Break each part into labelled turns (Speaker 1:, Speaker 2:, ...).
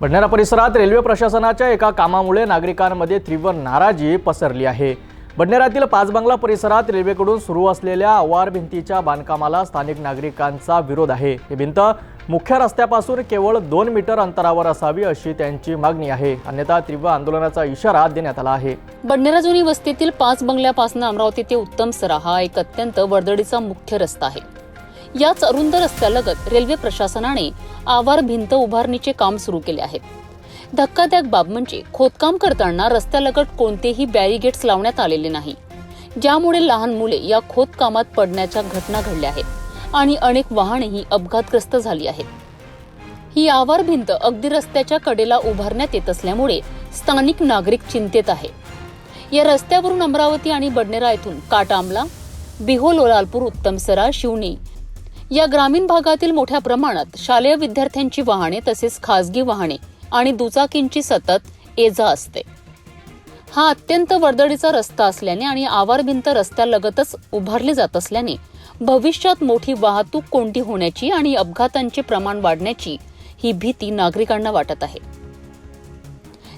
Speaker 1: भंडारा परिसरात रेल्वे प्रशासनाच्या एका कामामुळे नागरिकांमध्ये तीव्र नाराजी पसरली आहे। भंडाऱ्यातील पाचबंगला परिसरात रेल्वेकडून सुरू असलेल्या आवार भिंतीच्या बांधकामाला स्थानिक नागरिकांचा विरोध आहे। ही भिंत मुख्य रस्त्यापासून केवळ 2 मीटर अंतरावर असावी अशी त्यांची मागणी आहे, अन्यथा तीव्र आंदोलनाचा इशारा देण्यात आला आहे।
Speaker 2: भंडारा जुनी वस्तीतील 5 बंगल्यापासून अमरावती ते उत्तमसरा हा एक अत्यंत वर्दळीचा मुख्य रस्ता आहे। याच अरुंद रस्त्यालगत रेल्वे प्रशासनाने आवार भिंत उभारणीचे काम सुरू केले आहे। धक्कादायक बाब म्हणजे खोदकाम करताना रस्त्यालगत कोणतेही बॅरिगेट्स लावण्यात आलेले नाही, ज्यामुळे लहान मुले या खोदकामात पडण्याच्या घटना घडल्या आहेत आणि अनेक वाहनेही अपघातग्रस्त झाली आहेत। ही आवार भिंत अगदी रस्त्याच्या कडेला उभारण्यात येत असल्यामुळे स्थानिक नागरिक चिंतेत आहे। या रस्त्यावरून अमरावती आणि बडनेरा येथून काटामला, बिहोलोलालपूर, उत्तमसरा, शिवणी या ग्रामीण भागातील मोठ्या प्रमाणात शालेय विद्यार्थ्यांची वाहने तसेच खासगी वाहने आणि दुचाकींची सतत ये-जा असते। हा अत्यंत वर्दळीचा रस्ता असल्याने आणि आवार भिंत रस्त्यालगतच उभारली जात असल्याने भविष्यात मोठी वाहतूक कोंडी होण्याची आणि अपघातांचे प्रमाण वाढण्याची ही भीती नागरिकांना वाटत आहे।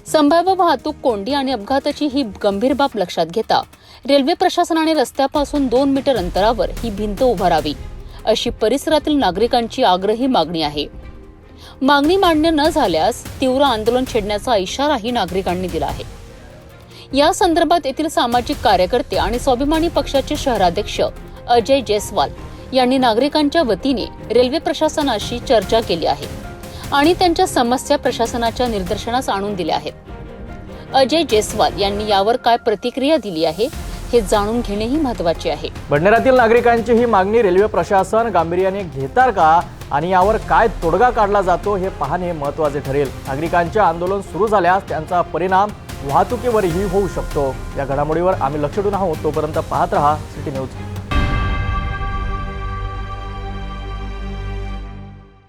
Speaker 2: संभाव्य वाहतूक कोंडी आणि अपघाताची ही गंभीर बाब लक्षात घेता रेल्वे प्रशासनाने रस्त्यापासून 2 मीटर अंतरावर ही भिंत उभारावी अशी परिसरातील नागरिकांची आग्रही मागणी आहे। मागणी मान्य न झाल्यास तीव्र आंदोलन छेडण्याचा इशाराही नागरिकांनी दिला आहे। या संदर्भात येथील सामाजिक कार्यकर्ते आणि स्वाभिमानी पक्षाचे शहराध्यक्ष अजय जयस्वाल यांनी नागरिकांच्या वतीने रेल्वे प्रशासनाशी चर्चा केली आहे आणि त्यांच्या समस्या प्रशासनाच्या निदर्शनास आणून दिल्या आहेत। अजय जयस्वाल यांनी यावर काय प्रतिक्रिया दिली आहे हे जाणून घेणेही महत्त्वाचे आहे।
Speaker 1: भंडाऱ्यातील नागरिकांची ही मागणी रेल्वे प्रशासन गांभीर्याने घेणार का आणि यावर काय तोडगा काढला जातो हे पाहणे महत्त्वाचे ठरेल। नागरिकांचे आंदोलन सुरू झाल्यास त्यांचा परिणाम वाहतुकीवरही होऊ शकतो। या घडामोडीवर आम्ही लक्ष ठेवून आहोत। तोपर्यंत पाहत रहा सिटी न्यूज।